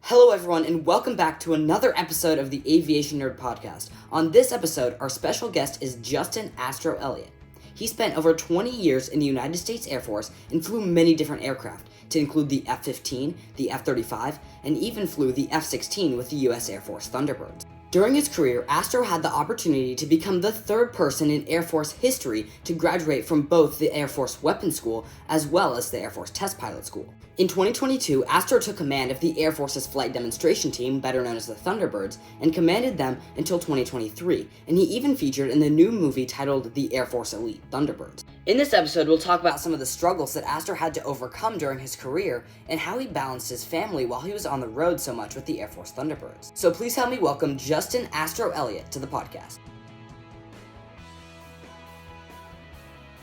Hello, everyone, and welcome back to another episode of the Aviation Nerd Podcast. On this episode, our special guest is Justin Astro Elliott. He spent over 20 years in the United States Air Force and flew many different aircraft, to include the F-15, the F-35, and even flew the F-16 with the US Air Force Thunderbirds. During his career, Astro had the opportunity to become the third person in Air Force history to graduate from both the Air Force Weapons School as well as the Air Force Test Pilot School. In 2022, Astro took command of the Air Force's flight demonstration team, better known as the Thunderbirds, and commanded them until 2023, and he even featured in the new movie titled The Air Force Elite Thunderbirds. In this episode, we'll talk about some of the struggles that Astro had to overcome during his career and how he balanced his family while he was on the road so much with the Air Force Thunderbirds. So please help me welcome Justin Astro Elliott to the podcast.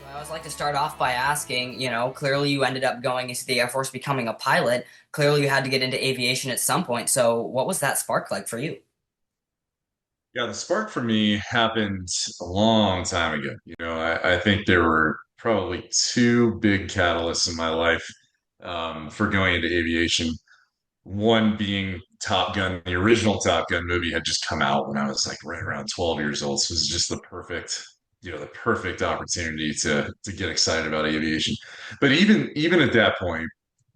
I always like to start off by asking, clearly you ended up going into the Air Force, becoming a pilot. Clearly you had to get into aviation at some point. So what was that spark like for you? Yeah, the spark for me happened a long time ago. I think there were probably two big catalysts in my life for going into aviation. One being Top Gun, the original Top Gun movie had just come out when I was like right around 12 years old. So it was just the perfect opportunity to get excited about aviation. But even at that point,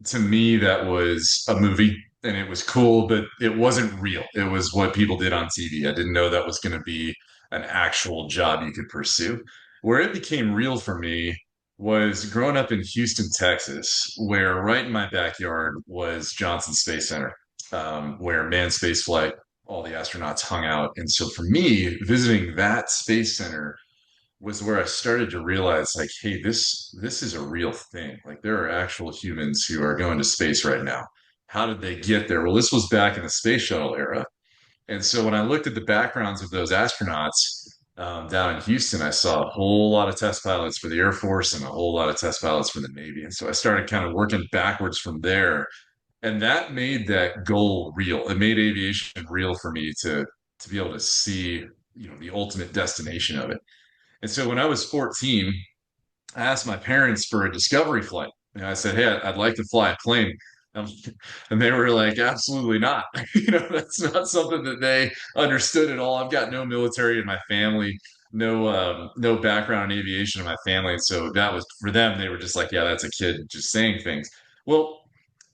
to me, that was a movie and it was cool, but it wasn't real. It was what people did on TV. I didn't know that was going to be an actual job you could pursue. Where it became real for me was growing up in Houston, Texas, where right in my backyard was Johnson Space Center, where manned space flight, all the astronauts hung out. And so for me, visiting that space center was where I started to realize, like, hey, this is a real thing. Like, there are actual humans who are going to space right now. How did they get there? Well, this was back in the space shuttle era. And so when I looked at the backgrounds of those astronauts down in Houston, I saw a whole lot of test pilots for the Air Force and a whole lot of test pilots for the Navy. And so I started kind of working backwards from there. And that made that goal real. It made aviation real for me to be able to see, the ultimate destination of it. And so when I was 14, I asked my parents for a discovery flight. And I said, hey, I'd like to fly a plane. Um, and they were like, absolutely not. That's not something that they understood at all. I've got no military in my family, no background in aviation in my family. And so that was for them, they were just like, yeah, that's a kid just saying things. Well,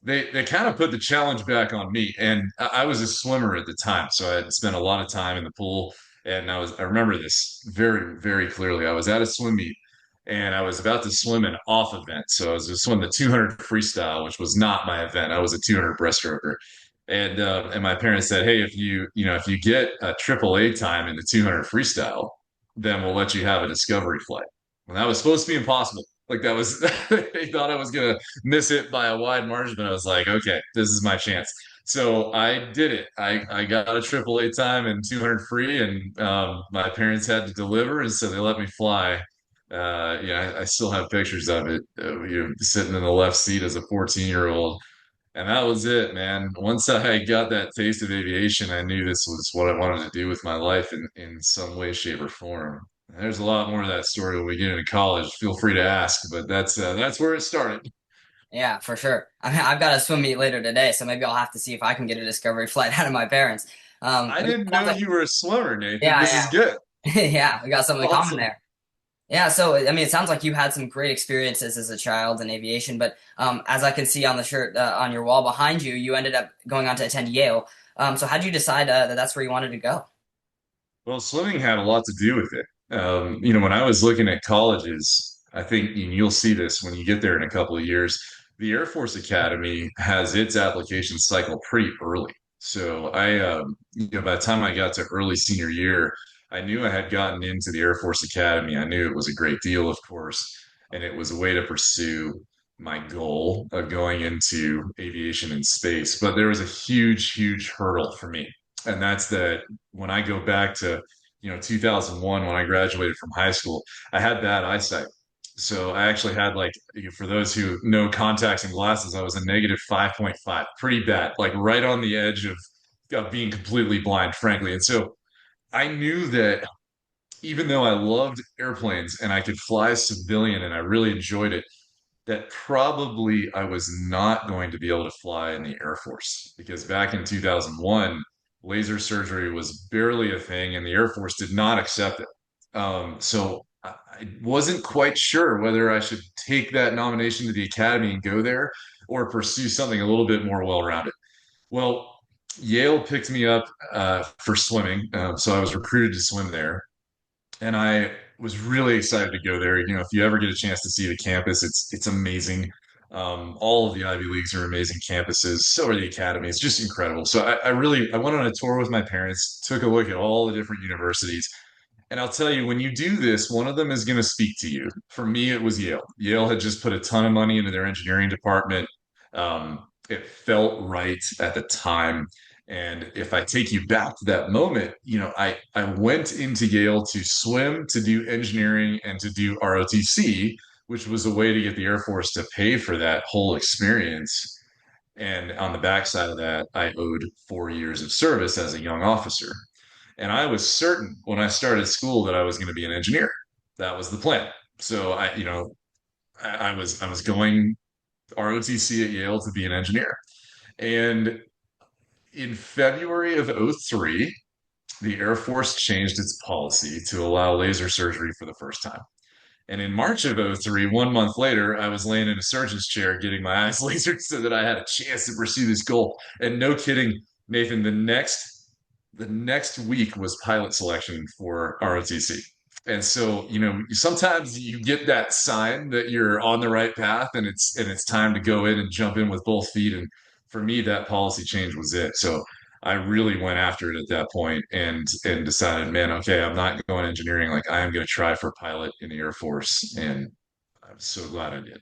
they kind of put the challenge back on me. And I was a swimmer at the time. So I had spent a lot of time in the pool. And I remember this very, very clearly. I was at a swim meet and I was about to swim an off event. So I was going to swim the 200 freestyle, which was not my event. I was a 200 breaststroker. And my parents said, hey, if you get a triple A time in the 200 freestyle, then we'll let you have a discovery flight. And that was supposed to be impossible. Like that was, they thought I was going to miss it by a wide margin, but I was like, okay, this is my chance. So I did it. I got a triple A time and 200 free, and my parents had to deliver, and so they let me fly. I still have pictures of it. Sitting in the left seat as a 14-year-old, and that was it, man. Once I got that taste of aviation, I knew this was what I wanted to do with my life in some way, shape, or form. There's a lot more of that story when we get into college. Feel free to ask, but that's where it started. Yeah, for sure. I've got a swim meet later today, so maybe I'll have to see if I can get a discovery flight out of my parents. I But it didn't sounds know like, you were a swimmer, Nathan. This is yeah, good. yeah, yeah, we got something in common Awesome. there. Yeah, so it sounds like you had some great experiences as a child in aviation, but as I can see on the shirt on your wall behind you, you ended up going on to attend Yale. So how did you decide that that's where you wanted to go? Well, swimming had a lot to do with it. When I was looking at colleges, I think you'll see this when you get there in a couple of years. The Air Force Academy has its application cycle pretty early. So by the time I got to early senior year, I knew I had gotten into the Air Force Academy. I knew it was a great deal, of course, and it was a way to pursue my goal of going into aviation and space. But there was a huge, huge hurdle for me. And that's that when I go back to 2001 when I graduated from high school, I had bad eyesight. So I actually had, like, for those who know contacts and glasses, I was a negative 5.5, pretty bad, like right on the edge of being completely blind, frankly. And so I knew that even though I loved airplanes and I could fly civilian and I really enjoyed it, that probably I was not going to be able to fly in the Air Force because back in 2001, laser surgery was barely a thing and the Air Force did not accept it. So I wasn't quite sure whether I should take that nomination to the Academy and go there or pursue something a little bit more well-rounded. Well, Yale picked me up for swimming, so I was recruited to swim there and I was really excited to go there. If you ever get a chance to see the campus, it's amazing. All of the Ivy Leagues are amazing campuses. So are the academies, just incredible. So I went on a tour with my parents, took a look at all the different universities, and I'll tell you, when you do this, one of them is going to speak to you. For me, it was Yale. Yale had just put a ton of money into their engineering department. It felt right at the time. And if I take you back to that moment, I went into Yale to swim, to do engineering, and to do ROTC, which was a way to get the Air Force to pay for that whole experience. And on the backside of that, I owed 4 years of service as a young officer. And I was certain when I started school that I was going to be an engineer. That was the plan. So I was going ROTC at Yale to be an engineer. And in February of '03, the Air Force changed its policy to allow laser surgery for the first time. And in March of '03, 1 month later, I was laying in a surgeon's chair getting my eyes lasered so that I had a chance to pursue this goal. And no kidding, Nathan, the next week was pilot selection for ROTC. And so, sometimes you get that sign that you're on the right path and it's time to go in and jump in with both feet. And for me, that policy change was it. So I really went after it at that point and decided, man, okay, I'm not going engineering. Like I am going to try for pilot in the Air Force. And I'm so glad I did.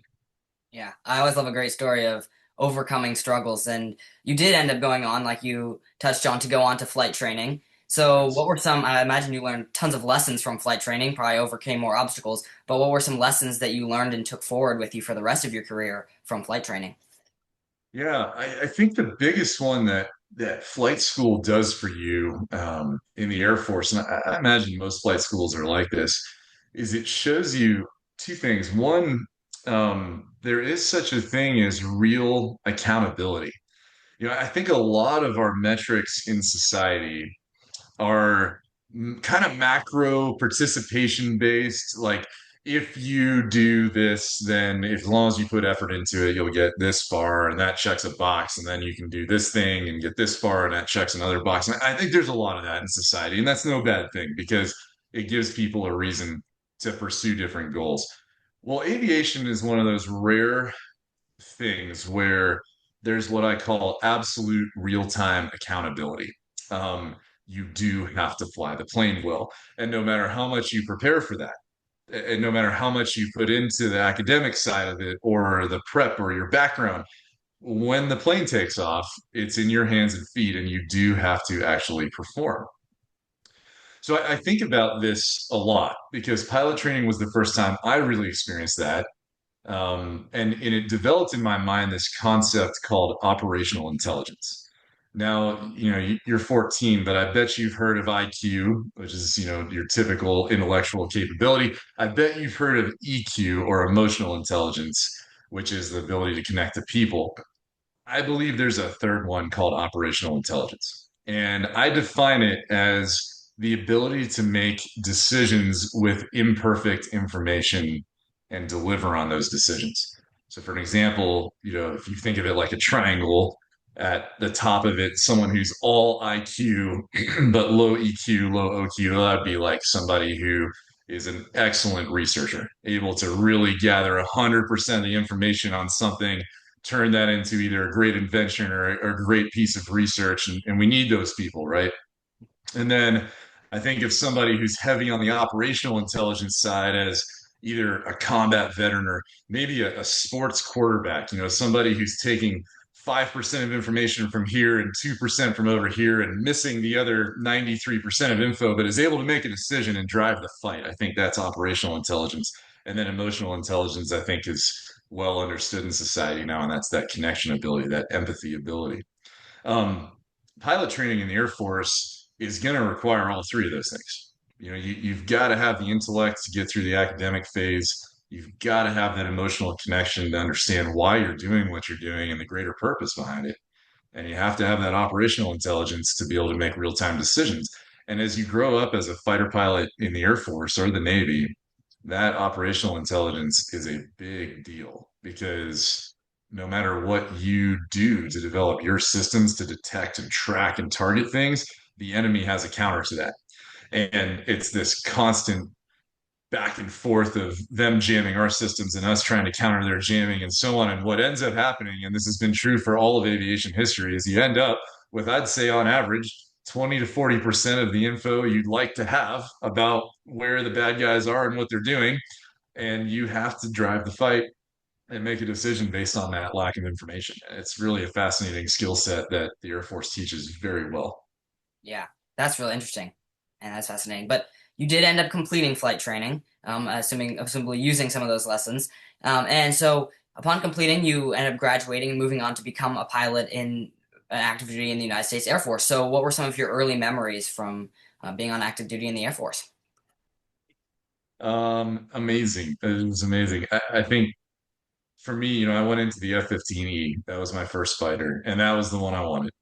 Yeah, I always love a great story of overcoming struggles. And you did end up going on, like you touched on, to go on to flight training. So, what Yes. were some? I imagine you learned tons of lessons from flight training, probably overcame more obstacles. But what were some lessons that you learned and took forward with you for the rest of your career from flight training? Yeah, I think the biggest one that flight school does for you in the Air Force, and I imagine most flight schools are like this, is it shows you two things. One, there is such a thing as real accountability. I think a lot of our metrics in society are kind of macro participation based. Like if you do this, then as long as you put effort into it, you'll get this far, and that checks a box, and then you can do this thing and get this far, and that checks another box. And I think there's a lot of that in society, and that's no bad thing because it gives people a reason to pursue different goals. Well, aviation is one of those rare things where there's what I call absolute real-time accountability. Um, you do have to fly the plane well, and no matter how much you prepare for that, and no matter how much you put into the academic side of it, or the prep, or your background, when the plane takes off, it's in your hands and feet, and you do have to actually perform. So I think about this a lot because pilot training was the first time I really experienced that. And it developed in my mind this concept called operational intelligence. Now, you're 14, but I bet you've heard of IQ, which is, your typical intellectual capability. I bet you've heard of EQ or emotional intelligence, which is the ability to connect to people. I believe there's a third one called operational intelligence. And I define it as the ability to make decisions with imperfect information and deliver on those decisions. So, for an example, if you think of it like a triangle, at the top of it, someone who's all IQ but low EQ, low OQ, that'd be like somebody who is an excellent researcher, able to really gather 100% of the information on something, turn that into either a great invention or a great piece of research. And we need those people, right? And then I think of somebody who's heavy on the operational intelligence side as either a combat veteran or maybe a sports quarterback, somebody who's taking 5% of information from here and 2% from over here and missing the other 93% of info, but is able to make a decision and drive the fight. I think that's operational intelligence. And then emotional intelligence, I think, is well understood in society now, and that's that connection ability, that empathy ability. Um, Pilot training in the Air Force is going to require all three of those things. You've got to have the intellect to get through the academic phase. you've got to have that emotional connection to understand why you're doing what you're doing and the greater purpose behind it. And you have to have that operational intelligence to be able to make real-time decisions. And as you grow up as a fighter pilot in the Air Force or the Navy, that operational intelligence is a big deal because no matter what you do to develop your systems to detect and track and target things, the enemy has a counter to that. And it's this constant back and forth of them jamming our systems and us trying to counter their jamming and so on. And what ends up happening, and this has been true for all of aviation history, is you end up with, I'd say on average, 20 to 40% of the info you'd like to have about where the bad guys are and what they're doing. And you have to drive the fight and make a decision based on that lack of information. It's really a fascinating skill set that the Air Force teaches very well. Yeah, that's really interesting, and that's fascinating. But you did end up completing flight training, assuming using some of those lessons. And so, upon completing, you ended up graduating and moving on to become a pilot in active duty in the United States Air Force. So, what were some of your early memories from being on active duty in the Air Force? Amazing. It was amazing. I think for me, I went into the F-15E. That was my first fighter, and that was the one I wanted.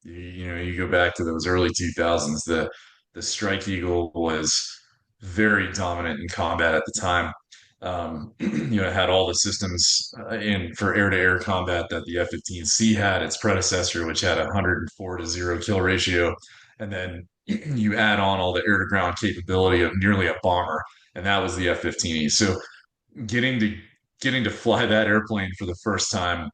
You go back to those early 2000s, the Strike Eagle was very dominant in combat at the time. It had all the systems in for air-to-air combat that the F-15C had, its predecessor, which had a 104 to 0 kill ratio, and then you add on all the air-to-ground capability of nearly a bomber, and that was the F-15E. So getting to getting to fly that airplane for the first time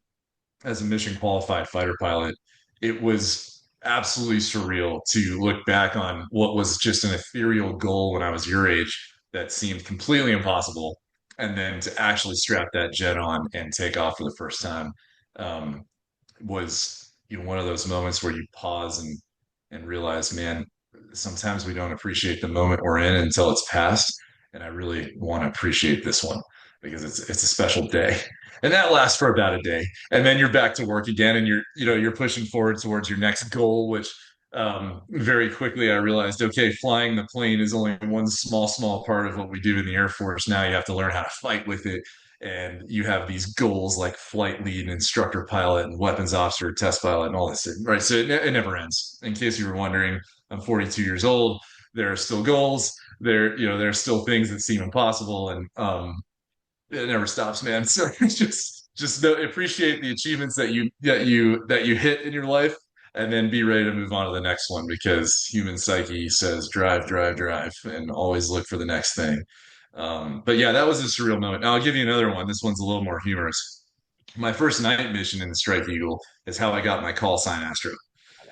as a mission qualified fighter pilot, it was absolutely surreal to look back on what was just an ethereal goal when I was your age that seemed completely impossible, and then to actually strap that jet on and take off for the first time um, was one of those moments where you pause and realize, man, sometimes we don't appreciate the moment we're in until it's past, and I really want to appreciate this one because it's a special day. And that lasts for about a day, and then you're back to work again, and you're pushing forward towards your next goal, which very quickly I realized, okay, flying the plane is only one small part of what we do in the Air Force. Now you have to learn how to fight with it, and you have these goals like flight lead and instructor pilot and weapons officer, test pilot, and all this, right? So it never ends. In case you were wondering, I'm 42 years old. There are still goals. There are still things that seem impossible, and it never stops, man. So just appreciate the achievements that you hit in your life, and then be ready to move on to the next one because human psyche says drive, drive, drive, and always look for the next thing. But yeah, that was a surreal moment. Now I'll give you another one. This one's a little more humorous. My first night mission in the Strike Eagle is how I got my call sign Astro.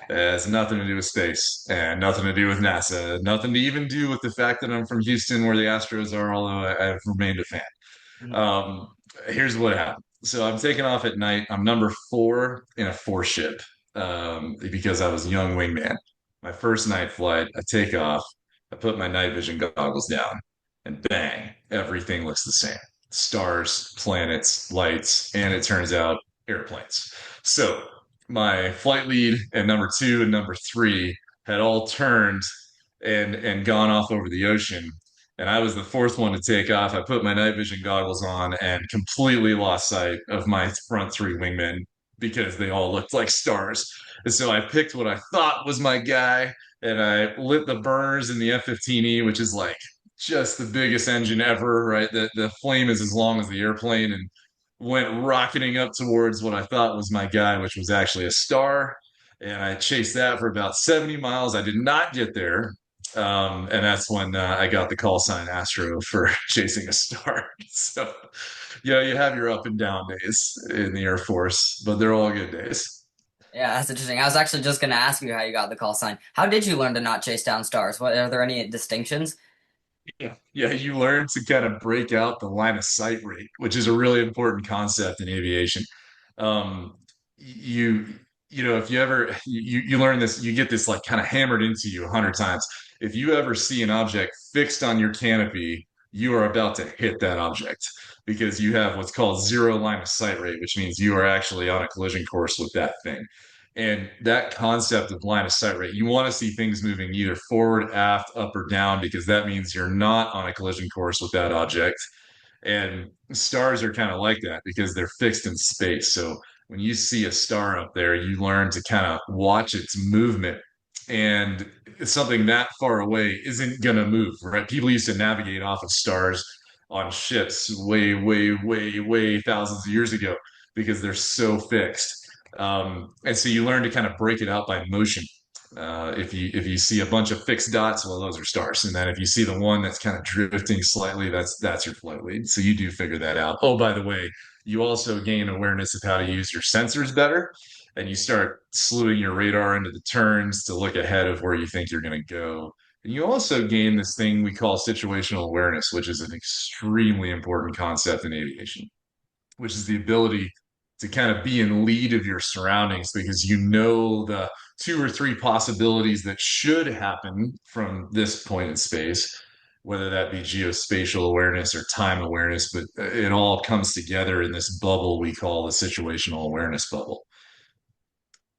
It has nothing to do with space and nothing to do with NASA, nothing to even do with the fact that I'm from Houston, where the Astros are, although I've remained a fan. Mhm. Um, Here's what happened. So I'm taking off at night. I'm number four in a four ship because I was a young wingman. My first night flight, I take off. I put my night vision goggles down, and bang, everything looks the same. Stars, planets, lights, and it turns out airplanes. So my flight lead and number two and number three had all turned and gone off over the ocean, and I was the fourth one to take off. I put my night vision goggles on and completely lost sight of my front three wingmen because they all looked like stars. And so I picked what I thought was my guy, and I lit the burners in the F-15E, which is like just the biggest engine ever, right? The flame is as long as the airplane, and went rocketing up towards what I thought was my guy, which was actually a star. And I chased that for about 70 miles. I did not get there, and that's when I got the call sign Astro for chasing a star. So, yeah, you have your up and down days in the Air Force, but they're all good days. Yeah, that's interesting. I was actually just going to ask you how you got the call sign. How did you learn to not chase down stars? What are there any distinctions? Yeah, you learn to kind of break out the line of sight rate, which is a really important concept in aviation. Um, you if you ever you learn this, you get this like kind of hammered into you 100 times. If you ever see an object fixed on your canopy, you are about to hit that object because you have what's called zero line of sight rate, which means you are actually on a collision course with that thing. And that concept of line of sight rate, you want to see things moving either forward, aft, up, or down, because that means you're not on a collision course with that object. And stars are kind of like that because they're fixed in space. So when you see a star up there, you learn to kind of watch its movement. And something that far away isn't going to move, right? People used to navigate off of stars on ships way, way, way, way thousands of years ago because they're so fixed. And so you learn to kind of break it out by motion. If you see a bunch of fixed dots, well, those are stars. And then if you see the one that's kind of drifting slightly, that's your flight lead. So you do figure that out. Oh, by the way, you also gain awareness of how to use your sensors better, and you start slewing your radar into the turns to look ahead of where you think you're going to go. And you also gain this thing we call situational awareness, which is an extremely important concept in aviation, which is the ability to kind of be in lead of your surroundings because you know the two or three possibilities that should happen from this point in space, whether that be geospatial awareness or time awareness, but it all comes together in this bubble we call the situational awareness bubble.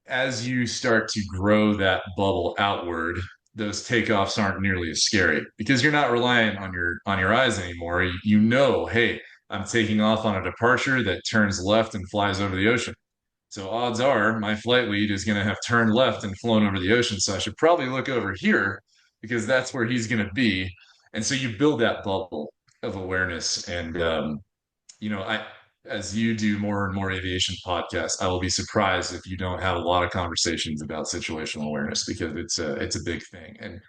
As you start to grow that bubble outward, those takeoffs aren't nearly as scary because you're not relying on your eyes anymore. You know, hey, I'm taking off on a departure that turns left and flies over the ocean. So odds are my flight lead is going to have turned left and flown over the ocean. So I should probably look over here because that's where he's going to be. And so you build that bubble of awareness. And I as you do more and more aviation podcasts, I will be surprised if you don't have a lot of conversations about situational awareness because it's a big thing. And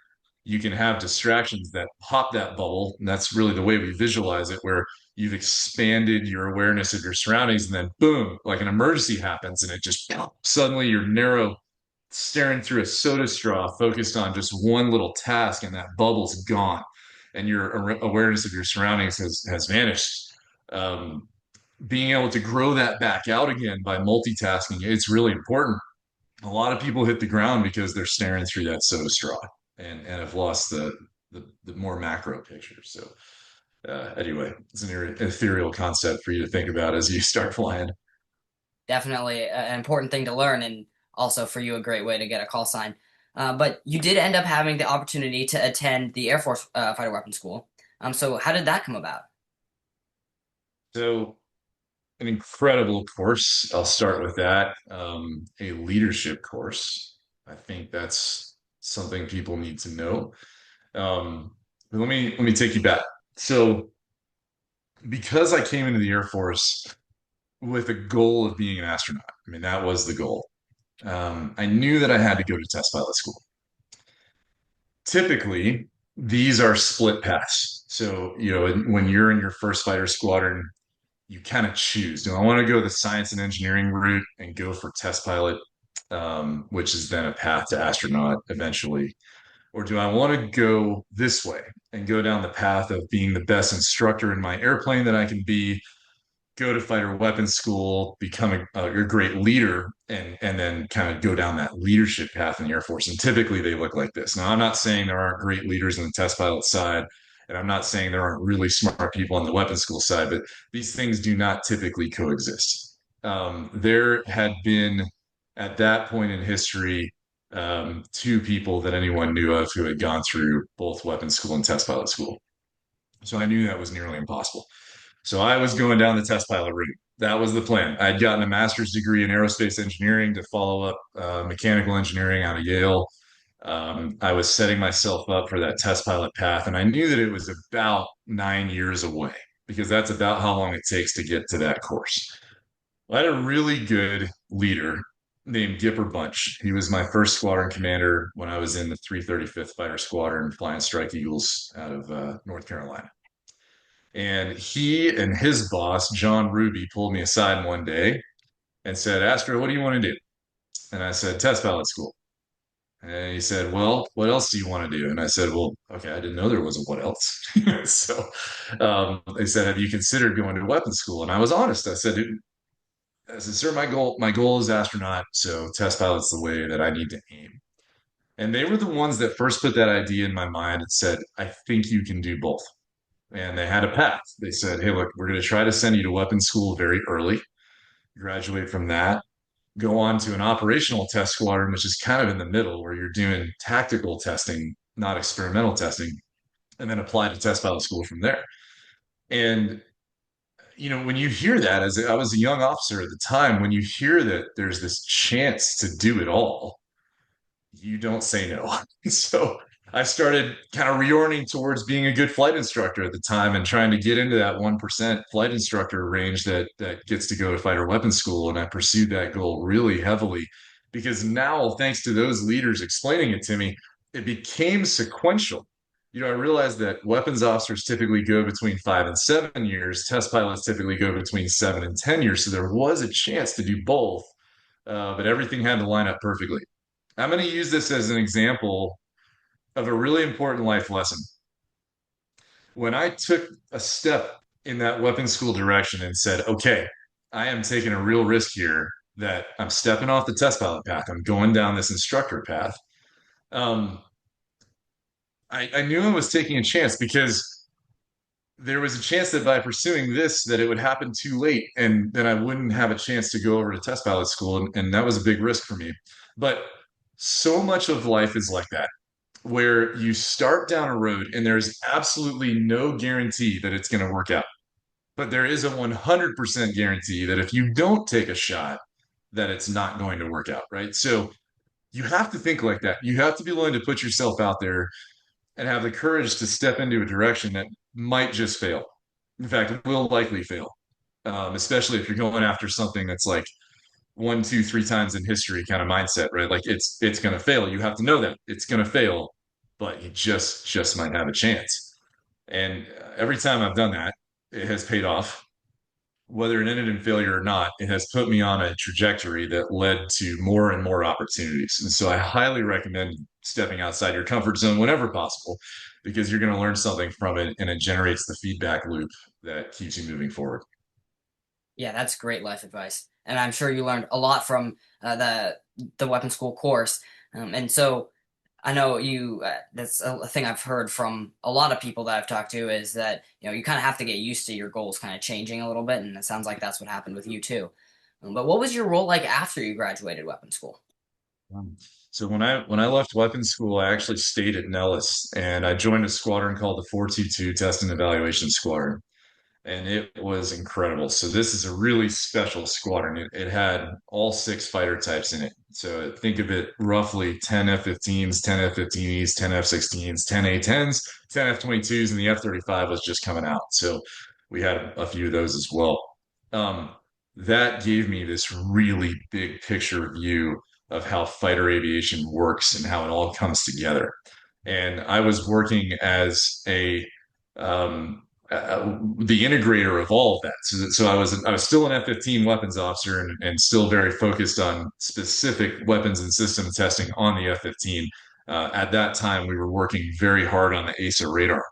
you can have distractions that pop that bubble. And that's really the way we visualize it, where you've expanded your awareness of your surroundings, and then boom, like an emergency happens, and it just suddenly you're narrow, staring through a soda straw, focused on just one little task, and that bubble's gone, and your awareness of your surroundings has vanished. Um, Being able to grow that back out again by multitasking, it's really important. A lot of people hit the ground because they're staring through that soda straw and have lost the more macro picture. So anyway, it's an ethereal concept for you to think about as you start flying. Definitely an important thing to learn, and also for you, a great way to get a call sign. But you did end up having the opportunity to attend the Air Force Fighter Weapons School. So how did that come about? So an incredible course. I'll start with that. A leadership course. I think that's something people need to know. But let me take you back. So because I came into the Air Force with a goal of being an astronaut, I mean that was the goal. I knew that I had to go to test pilot school. Typically, these are split paths. So when you're in your first fighter squadron, you kind of choose. Do I want to go the science and engineering route and go for test pilot, which is then a path to astronaut eventually? Or do I want to go this way and go down the path of being the best instructor in my airplane that I can be, go to fighter weapons school, become a great leader, and then kind of go down that leadership path in the Air Force. And typically they look like this. Now, I'm not saying there aren't great leaders on the test pilot side, and I'm not saying there aren't really smart people on the weapons school side, but these things do not typically coexist. There had been at that point in history two people that anyone knew of who had gone through both weapons school and test pilot school. So I knew that was nearly impossible. So I was going down the test pilot route. That was the plan. I'd gotten a master's degree in aerospace engineering to follow up mechanical engineering out of Yale. I was setting myself up for that test pilot path, and I knew that it was about 9 years away because that's about how long it takes to get to that course. I had a really good leader named Gipper Bunch. He was my first squadron commander when I was in the 335th Fighter Squadron flying Strike Eagles out of North Carolina. And he and his boss, John Ruby, pulled me aside one day and said, Astro, what do you want to do? And I said, test pilot school. And he said, well, what else do you want to do? And I said, well, okay, I didn't know there was a what else. So they said, have you considered going to weapons school? And I was honest. I said, sir, my goal is astronaut. So test pilot's the way that I need to aim. And they were the ones that first put that idea in my mind and said, I think you can do both. And they had a path. They said, hey, look, we're going to try to send you to weapons school very early, graduate from that, go on to an operational test squadron, which is kind of in the middle where you're doing tactical testing, not experimental testing, and then apply to test pilot school from there. And when you hear that, I was a young officer at the time, when you hear that there's this chance to do it all, you don't say no. So I started kind of reorienting towards being a good flight instructor at the time and trying to get into that 1% flight instructor range that gets to go to fighter weapons school. And I pursued that goal really heavily because now, thanks to those leaders explaining it to me, it became sequential. I realized that weapons officers typically go between 5 and 7 years. Test pilots typically go between 7 and 10 years. So there was a chance to do both, but everything had to line up perfectly. I'm going to use this as an example of a really important life lesson. When I took a step in that weapons school direction and said, okay, I am taking a real risk here, that I'm stepping off the test pilot path, I'm going down this instructor path. Um, I knew I was taking a chance because there was a chance that by pursuing this, that it would happen too late, and then I wouldn't have a chance to go over to test pilot school, and that was a big risk for me. But so much of life is like that, where you start down a road and there's absolutely no guarantee that it's going to work out. But there is a 100% guarantee that if you don't take a shot, that it's not going to work out, right? So you have to think like that. You have to be willing to put yourself out there and have the courage to step into a direction that might just fail. In fact, it will likely fail, especially if you're going after something that's like one, two, three times in history kind of mindset, right? Like it's going to fail. You have to know that it's going to fail, but you just might have a chance. And every time I've done that, it has paid off. Whether it ended in failure or not, it has put me on a trajectory that led to more and more opportunities. And so I highly recommend stepping outside your comfort zone whenever possible, because you're going to learn something from it and it generates the feedback loop that keeps you moving forward. Yeah, that's great life advice, and I'm sure you learned a lot from the weapon school course. And so I know you. That's a thing I've heard from a lot of people that I've talked to is that you kind of have to get used to your goals kind of changing a little bit, and it sounds like that's what happened with you too. But what was your role like after you graduated weapon school? Um, So when I left weapons school, I actually stayed at Nellis and I joined a squadron called the 422 Test and Evaluation Squadron, and it was incredible. So this is a really special squadron. It had all six fighter types in it. So think of it roughly 10 F-15s, 10 F-15Es, 10 F-16s, 10 A-10s, 10 F-22s, and the F-35 was just coming out. So we had a few of those as well. Um, that gave me this really big picture view of how fighter aviation works and how it all comes together. And I was working as the integrator of all of that. So I was still an F-15 weapons officer and still very focused on specific weapons and system testing on the F-15. At that time, we were working very hard on the ASA radar,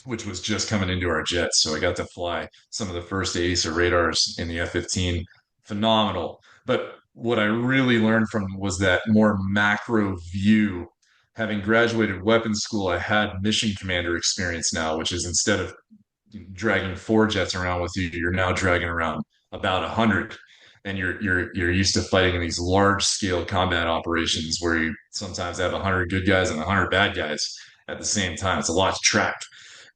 which was just coming into our jets. So I got to fly some of the first ASA radars in the F-15. Phenomenal. But what I really learned from was that more macro view. Having graduated weapons school, I had mission commander experience now, which is instead of dragging four jets around with you, you're now dragging around about 100, and you're used to fighting in these large scale combat operations where you sometimes have 100 good guys and 100 bad guys at the same time. It's a lot to track,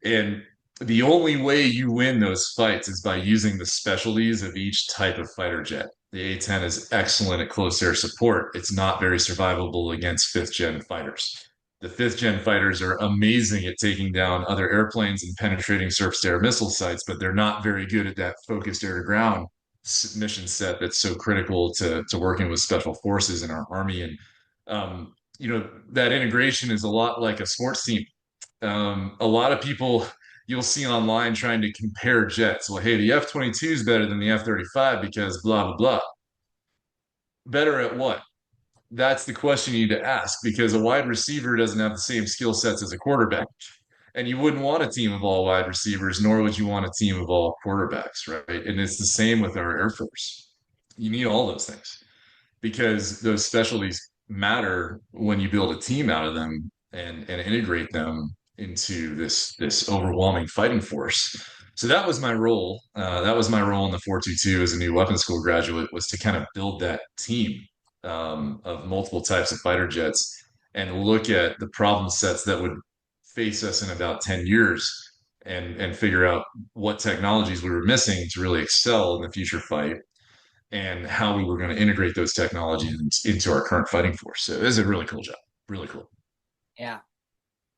and the only way you win those fights is by using the specialties of each type of fighter jet. The A-10 is excellent at close air support. It's not very survivable against fifth gen fighters. The fifth gen fighters are amazing at taking down other airplanes and penetrating surface to air missile sites, but they're not very good at that focused air to ground mission set that's so critical to working with special forces in our army. And that integration is a lot like a sports team. A lot of people you'll see online trying to compare jets. Well, hey, the F-22 is better than the F-35 because blah blah blah. Better at what? That's the question you need to ask, because a wide receiver doesn't have the same skill sets as a quarterback. And you wouldn't want a team of all wide receivers, nor would you want a team of all quarterbacks, right? And it's the same with our Air Force. You need all those things because those specialties matter when you build a team out of them and integrate them into this overwhelming fighting force. So that was my role. That was my role in the 422 as a new weapons school graduate, was to kind of build that team of multiple types of fighter jets and look at the problem sets that would face us in about 10 years and figure out what technologies we were missing to really excel in the future fight and how we were going to integrate those technologies into our current fighting force. So it is a really cool job. Really cool. Yeah.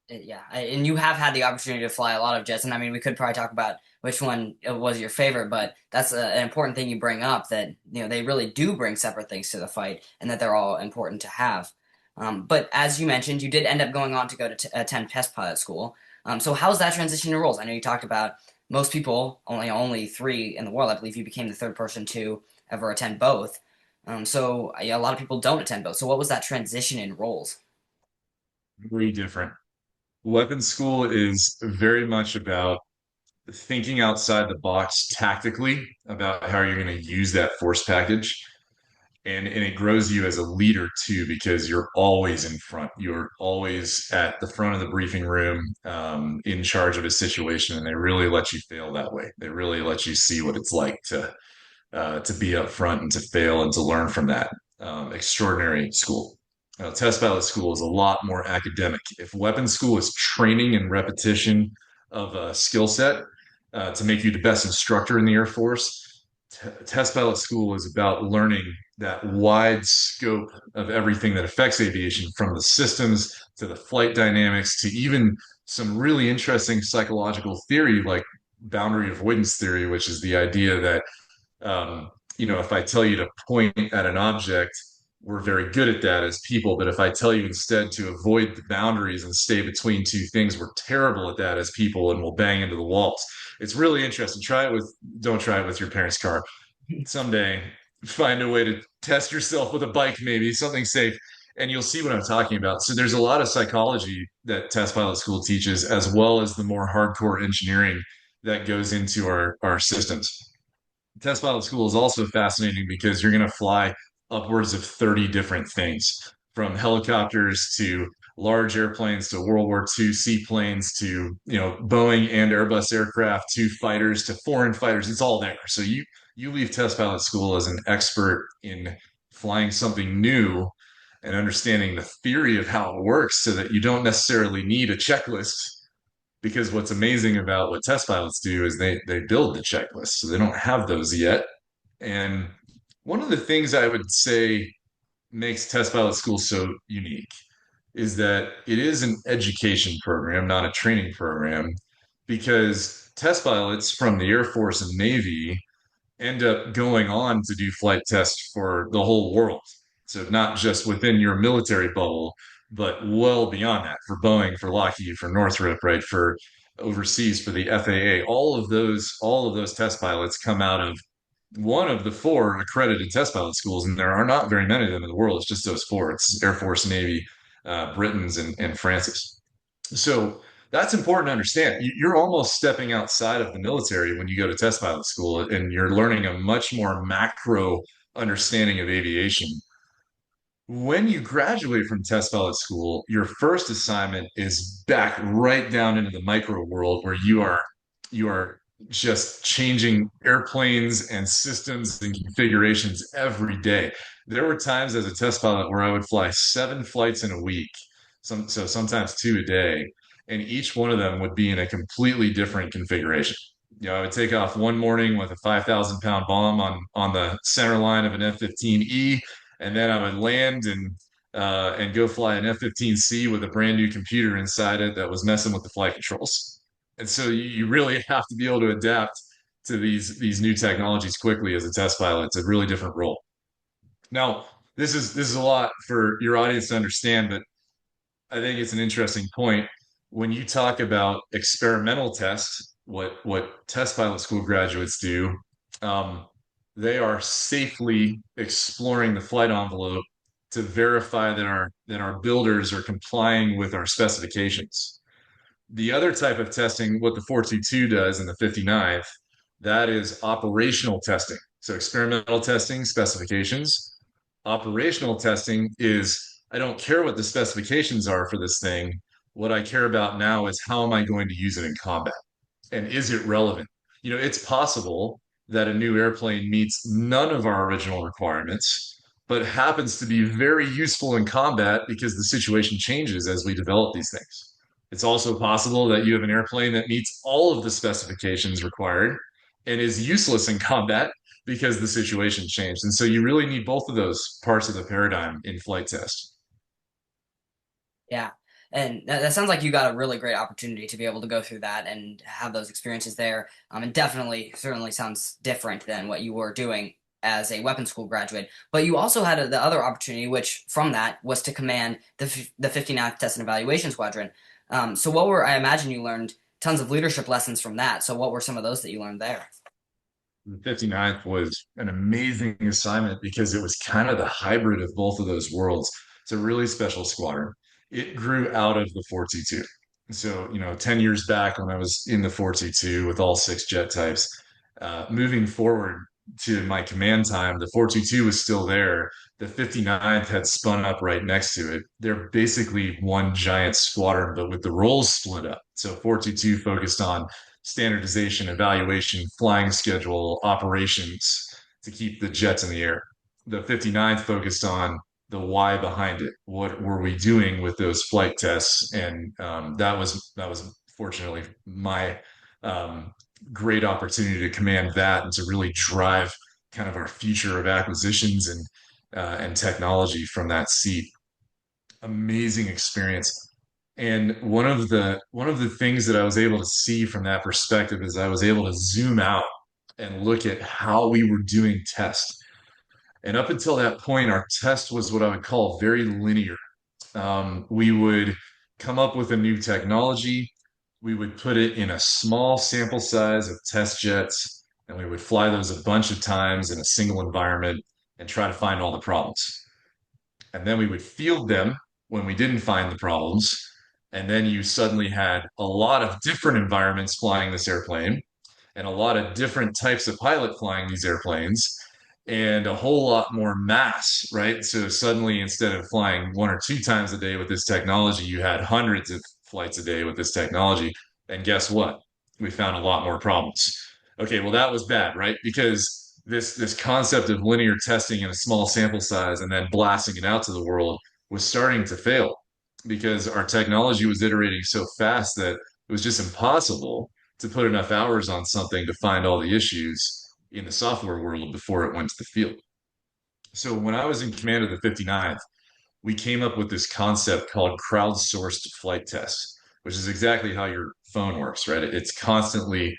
Yeah, and you have had the opportunity to fly a lot of jets, and I mean, we could probably talk about which one was your favorite, but that's an important thing you bring up that they really do bring separate things to the fight, and that they're all important to have. But as you mentioned, you did end up going on to go to attend test pilot school. So how's that transition to roles? I know you talked about most people only three in the world. I believe you became the third person to ever attend both. So yeah, a lot of people don't attend both. So what was that transition in roles? Very different. Weapons school is very much about thinking outside the box tactically about how you're going to use that force package. And it grows you as a leader too, because you're always in front. You're always at the front of the briefing room, in charge of a situation, and they really let you fail that way. They really let you see what it's like to be up front and to fail and to learn from that. Extraordinary school. Test pilot school is a lot more academic. If weapons school is training and repetition of a skill set to make you the best instructor in the Air Force, test pilot school is about learning that wide scope of everything that affects aviation, from the systems to the flight dynamics to even some really interesting psychological theory like boundary avoidance theory, which is the idea that um, if I tell you to point at an object, we're very good at that as people. But if I tell you instead to avoid the boundaries and stay between two things, we're terrible at that as people and we'll bang into the walls. It's really interesting. Don't try it with your parents' car. Someday, find a way to test yourself with a bike, maybe something safe, and you'll see what I'm talking about. So there's a lot of psychology that test pilot school teaches, as well as the more hardcore engineering that goes into our systems. Test pilot school is also fascinating because you're going to fly upwards of 30 different things, from helicopters to large airplanes to World War II seaplanes to Boeing and Airbus aircraft to fighters to foreign fighters. It's all there. So you leave test pilot school as an expert in flying something new and understanding the theory of how it works, so that you don't necessarily need a checklist, because what's amazing about what test pilots do is they build the checklist, so they don't have those yet. And one of the things I would say makes test pilot school so unique is that it is an education program, not a training program, because test pilots from the Air Force and Navy end up going on to do flight tests for the whole world. So not just within your military bubble, but well beyond that, for Boeing, for Lockheed, for Northrop, right? For overseas, for the FAA. All of those test pilots come out of one of the four accredited test pilot schools, and there are not very many of them in the world. It's just those four. It's Air Force, Navy, Britain's, and France's. So that's important to understand. You're almost stepping outside of the military when you go to test pilot school, and you're learning a much more macro understanding of aviation. When you graduate from test pilot school, your first assignment is back right down into the micro world, where you are just changing airplanes and systems and configurations every day. There were times as a test pilot where I would fly 7 flights in a week, so sometimes two a day, and each one of them would be in a completely different configuration. I would take off one morning with a 5,000 pound bomb on the center line of an F-15E, and then I would land and go fly an F-15C with a brand new computer inside it that was messing with the flight controls. And so you really have to be able to adapt to these new technologies quickly as a test pilot. It's a really different role. Now, this is a lot for your audience to understand, but I think it's an interesting point. When you talk about experimental tests, what test pilot school graduates do, um, they are safely exploring the flight envelope to verify that our builders are complying with our specifications. The other type of testing, what the 422 does in the 59th, that is operational testing. So experimental testing, specifications. Operational testing is, I don't care what the specifications are for this thing. What I care about now is how am I going to use it in combat? And is it relevant? It's possible that a new airplane meets none of our original requirements, but happens to be very useful in combat because the situation changes as we develop these things. It's also possible that you have an airplane that meets all of the specifications required and is useless in combat because the situation changed. And so you really need both of those parts of the paradigm in flight test. Yeah. And that sounds like you got a really great opportunity to be able to go through that and have those experiences there. And definitely, certainly sounds different than what you were doing as a weapons school graduate. But you also had the other opportunity, which from that was to command the 59th Test and Evaluation Squadron. So what were, I imagine you learned tons of leadership lessons from that. So what were some of those that you learned there? The 59th was an amazing assignment because it was kind of the hybrid of both of those worlds. It's a really special squadron. It grew out of the 422. So, 10 years back when I was in the 422 with all six jet types, moving forward to my command time, the 422 was still there. The 59th had spun up right next to it. They're basically one giant squadron, but with the roles split up. So 422 focused on standardization, evaluation, flying schedule, operations to keep the jets in the air. The 59th focused on the why behind it. What were we doing with those flight tests? And that was fortunately my great opportunity to command that and to really drive kind of our future of acquisitions and technology from that seat. Amazing experience. And one of the things that I was able to see from that perspective is I was able to zoom out and look at how we were doing tests. And up until that point, our test was what I would call very linear. We would come up with a new technology, we would put it in a small sample size of test jets, and we would fly those a bunch of times in a single environment and try to find all the problems. And then we would field them when we didn't find the problems. And then you suddenly had a lot of different environments flying this airplane and a lot of different types of pilot flying these airplanes and a whole lot more mass, right? So suddenly, instead of flying one or two times a day with this technology, you had hundreds of flights a day with this technology. And guess what? We found a lot more problems. Okay, well, that was bad, right? Because this concept of linear testing in a small sample size and then blasting it out to the world was starting to fail because our technology was iterating so fast that it was just impossible to put enough hours on something to find all the issues in the software world before it went to the field. So when I was in command of the 59th, we came up with this concept called crowdsourced flight tests, which is exactly how your phone works, right? It's constantly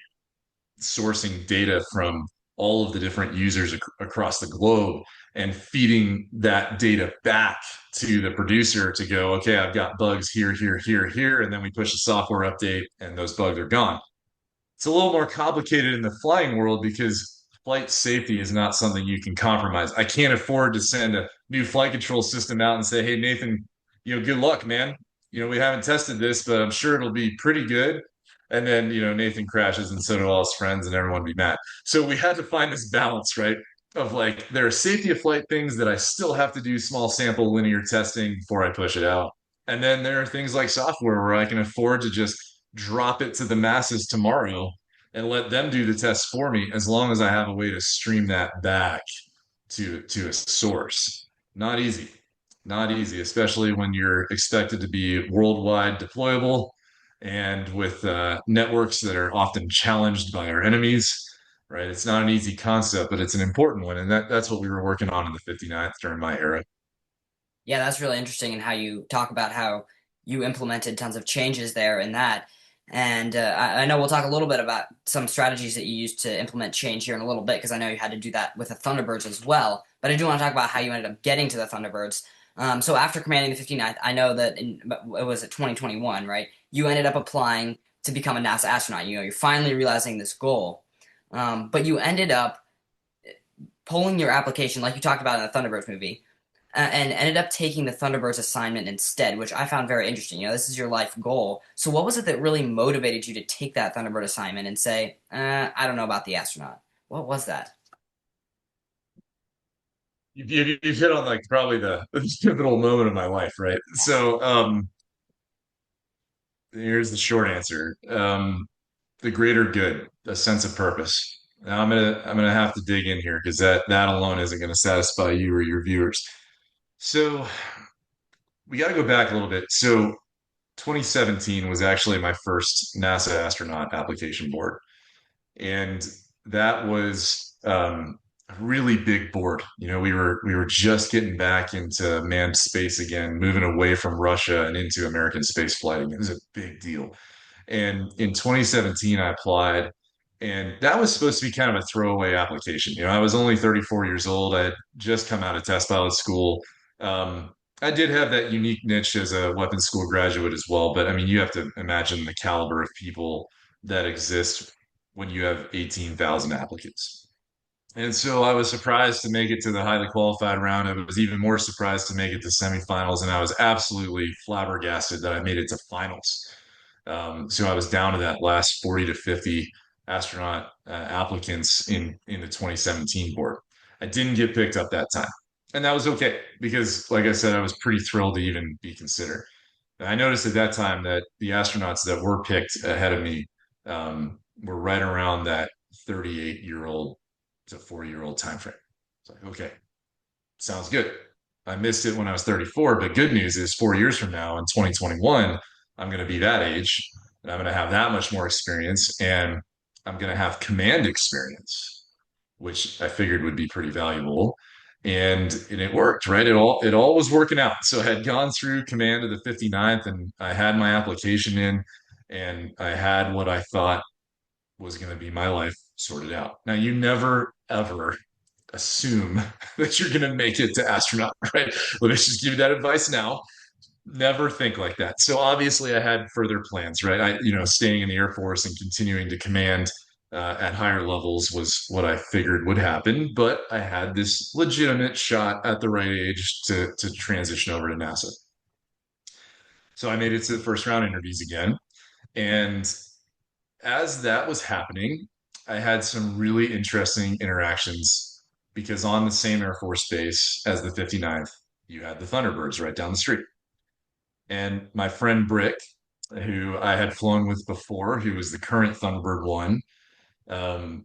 sourcing data from all of the different users across the globe and feeding that data back to the producer to go, okay, I've got bugs here, here, here, here. And then we push a software update and those bugs are gone. It's a little more complicated in the flying world because flight safety is not something you can compromise. I can't afford to send a new flight control system out and say, "Hey, Nathan, good luck, man. We haven't tested this, but I'm sure it'll be pretty good." And then, Nathan crashes and so do all his friends and everyone be mad. So we had to find this balance, right? Of like, there are safety of flight things that I still have to do small sample linear testing before I push it out. And then there are things like software where I can afford to just drop it to the masses tomorrow and let them do the tests for me as long as I have a way to stream that back to a source. Not easy. Not easy, especially when you're expected to be worldwide deployable and with networks that are often challenged by our enemies, right? It's not an easy concept, but it's an important one. And that's what we were working on in the 59th during my era. Yeah, that's really interesting in how you talk about how you implemented tons of changes there in that. And I know we'll talk a little bit about some strategies that you used to implement change here in a little bit, because I know you had to do that with the Thunderbirds as well. But I do want to talk about how you ended up getting to the Thunderbirds. So after commanding the 59th, I know that it was at 2021, right? You ended up applying to become a NASA astronaut. You're finally realizing this goal. But you ended up pulling your application, like you talked about in the Thunderbirds movie, and ended up taking the Thunderbirds assignment instead, which I found very interesting. This is your life goal. So, what was it that really motivated you to take that Thunderbird assignment and say, I don't know about the astronaut? What was that? You've hit on like probably the pivotal moment of my life, right? So, here's the short answer. The greater good, a sense of purpose. Now I'm gonna have to dig in here because that alone isn't gonna satisfy you or your viewers. So we got to go back a little bit. So 2017 was actually my first NASA astronaut application board. And that was a really big board. We were just getting back into manned space again, moving away from Russia and into American space flight again. It was a big deal. And in 2017, I applied, and that was supposed to be kind of a throwaway application. I was only 34 years old. I had just come out of test pilot school. Um, I did have that unique niche as a weapons school graduate as well. But I mean, you have to imagine the caliber of people that exist when you have 18,000 applicants. And so I was surprised to make it to the highly qualified round. I was even more surprised to make it to semifinals, and I was absolutely flabbergasted that I made it to finals. So I was down to that last 40 to 50 astronaut applicants in the 2017 board. I didn't get picked up that time, and that was okay because, like I said, I was pretty thrilled to even be considered. And I noticed at that time that the astronauts that were picked ahead of me were right around that 38-year-old to 40-year-old time frame. It's like, okay, sounds good. I missed it when I was 34, but good news is 4 years from now in 2021, I'm going to be that age and I'm going to have that much more experience and I'm going to have command experience, which I figured would be pretty valuable. And it worked, right? It all was working out. So I had gone through command of the 59th and I had my application in and I had what I thought was going to be my life sorted out. Now, you never ever assume that you're going to make it to astronaut, right? Let me just give you that advice now. Never think like that. So obviously, I had further plans, right? Staying in the Air Force and continuing to command at higher levels was what I figured would happen. But I had this legitimate shot at the right age to transition over to NASA. So I made it to the first round interviews again, and as that was happening, I had some really interesting interactions because on the same Air Force base as the 59th, you had the Thunderbirds right down the street. And my friend Brick, who I had flown with before, who was the current Thunderbird one, um,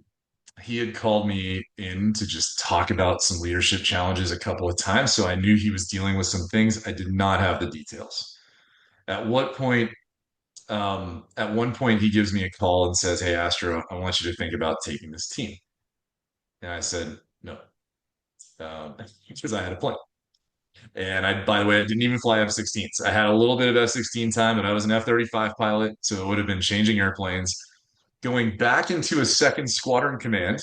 he had called me in to just talk about some leadership challenges a couple of times. So I knew he was dealing with some things. I did not have the details. At what point at one point, he gives me a call and says, "Hey, Astro, I want you to think about taking this team." And I said, "No," because I had a plan. And by the way, I didn't even fly F-16s. I had a little bit of F-16 time, but I was an F-35 pilot, so it would have been changing airplanes, going back into a second squadron command,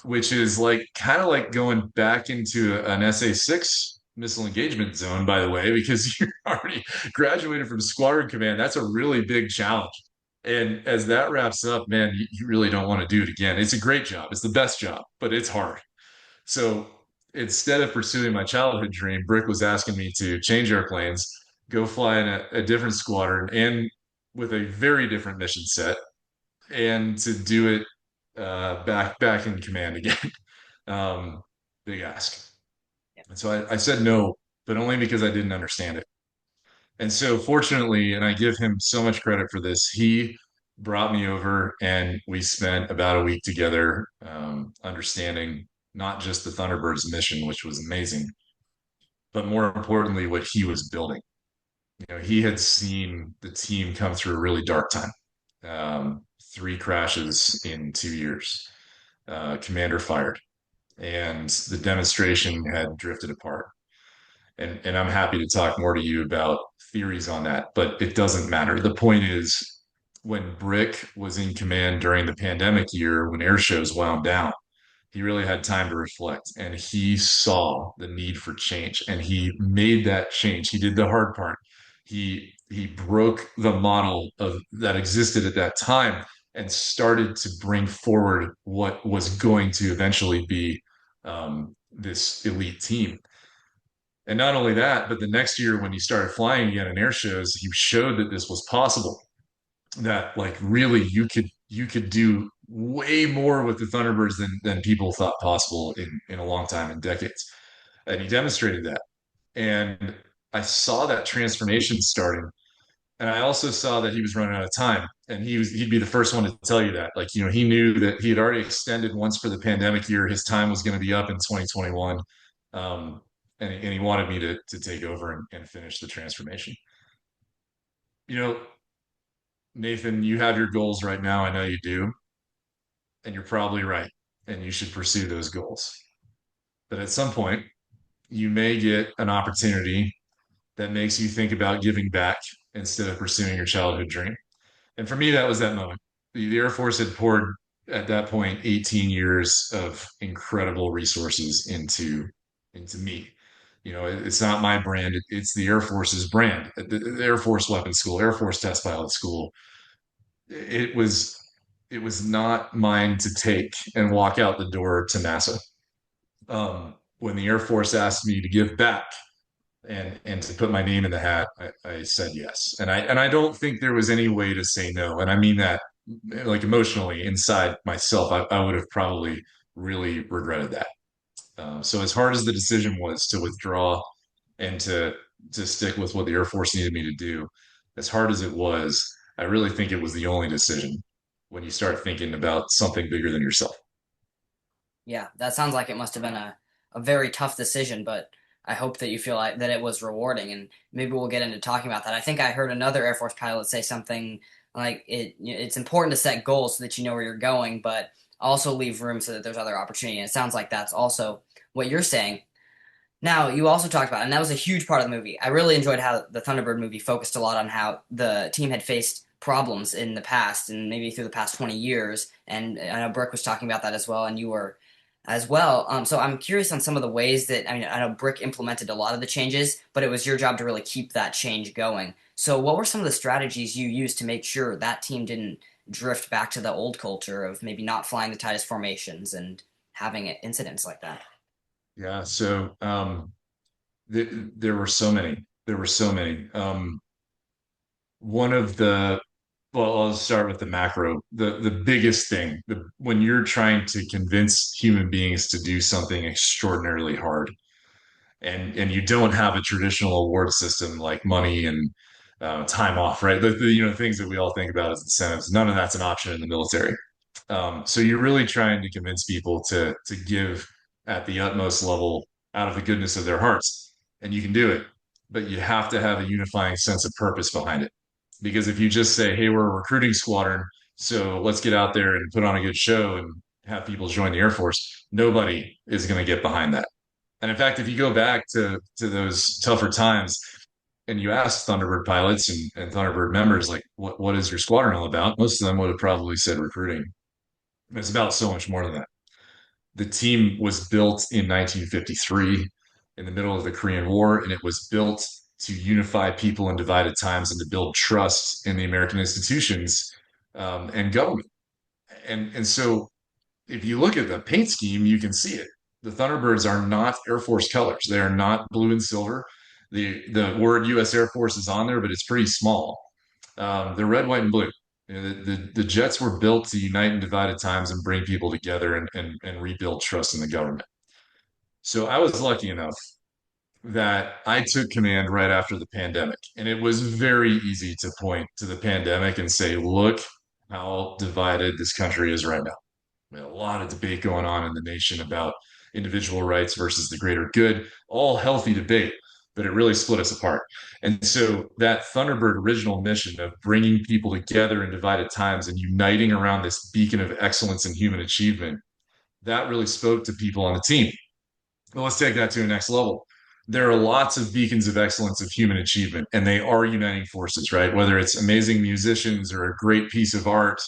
which is like kind of like going back into an SA-6 missile engagement zone, by the way, because you're already graduated from squadron command. That's a really big challenge. And as that wraps up, man, you really don't want to do it again. It's a great job. It's the best job, but it's hard. So instead of pursuing my childhood dream, Brick was asking me to change airplanes, go fly in a different squadron and with a very different mission set, and to do it back in command again. um, Big ask. And so I said no, but only because I didn't understand it. And so fortunately, and I give him so much credit for this, he brought me over and we spent about a week together understanding not just the Thunderbirds mission, which was amazing, but more importantly, what he was building. He had seen the team come through a really dark time. Three crashes in 2 years. Commander fired, and the demonstration had drifted apart. And I'm happy to talk more to you about theories on that, but it doesn't matter. The point is, when Brick was in command during the pandemic year, when air shows wound down, he really had time to reflect and he saw the need for change and he made that change. He did the hard part. He broke the model of that existed at that time and started to bring forward what was going to eventually be this elite team. And not only that, but the next year when he started flying again in air shows, he showed that this was possible. That like really you could do way more with the Thunderbirds than people thought possible in a long time, in decades. And he demonstrated that. And I saw that transformation starting. And I also saw that he was running out of time. And he'd be the first one to tell you that. Like, he knew that he had already extended once for the pandemic year. His time was going to be up in 2021. Um, and he wanted me to take over and finish the transformation. You know, Nathan, you have your goals right now. I know you do, and you're probably right, and you should pursue those goals. But at some point, you may get an opportunity that makes you think about giving back instead of pursuing your childhood dream. And for me, that was that moment. The Air Force had poured at that point 18 years of incredible resources into me. You know, it's not my brand; it's the Air Force's brand. The Air Force Weapons School, Air Force Test Pilot School. It was it was not mine to take and walk out the door to NASA. When the Air Force asked me to give back and to put my name in the hat, I said yes. And I don't think there was any way to say no. And I mean that like emotionally inside myself, I would have probably really regretted that. So as hard as the decision was to withdraw and to stick with what the Air Force needed me to do, as hard as it was, I really think it was the only decision when you start thinking about something bigger than yourself. Yeah, that sounds like it must have been a very tough decision, but I hope that you feel like that it was rewarding, and maybe we'll get into talking about that. I think I heard another Air Force pilot say something like it's important to set goals so that you know where you're going, but also leave room so that there's other opportunity. And it sounds like that's also what you're saying. Now, you also talked about, and that was a huge part of the movie. I really enjoyed how the Thunderbird movie focused a lot on how the team had faced problems in the past and maybe through the past 20 years. And I know Brooke was talking about that as well, and you were as well. So I'm curious on some of the ways that, I mean, I know Brick implemented a lot of the changes, but it was your job to really keep that change going. So what were some of the strategies you used to make sure that team didn't drift back to the old culture of maybe not flying the tightest formations and having incidents like that? Yeah. So there were so many. There were so many. One of the well, I'll start with the macro. The biggest thing, when you're trying to convince human beings to do something extraordinarily hard, and you don't have a traditional award system like money and time off, right? Things that we all think about as incentives. None of that's an option in the military. So you're really trying to convince people to give at the utmost level out of the goodness of their hearts, and you can do it, but you have to have a unifying sense of purpose behind it. Because if you just say, "Hey, we're a recruiting squadron, so let's get out there and put on a good show and have people join the Air Force," nobody is going to get behind that. And in fact, if you go back to those tougher times and you ask Thunderbird pilots and Thunderbird members, like, what is your squadron all about? Most of them would have probably said recruiting. It's about so much more than that. The team was built in 1953 in the middle of the Korean War, and it was built to unify people in divided times and to build trust in the American institutions and government. And so if you look at the paint scheme, you can see it. The Thunderbirds are not Air Force colors. They are not blue and silver. The word U.S. Air Force is on there, but it's pretty small. They're red, white, and blue. The jets were built to unite in divided times and bring people together and rebuild trust in the government. So I was lucky enough that I took command right after the pandemic. And it was very easy to point to the pandemic and say, look how divided this country is right now. A lot of debate going on in the nation about individual rights versus the greater good, all healthy debate, but it really split us apart. And so that Thunderbird original mission of bringing people together in divided times and uniting around this beacon of excellence and human achievement, that really spoke to people on the team. Well, let's take that to the next level. There are lots of beacons of excellence of human achievement, and they are uniting forces, right? Whether it's amazing musicians or a great piece of art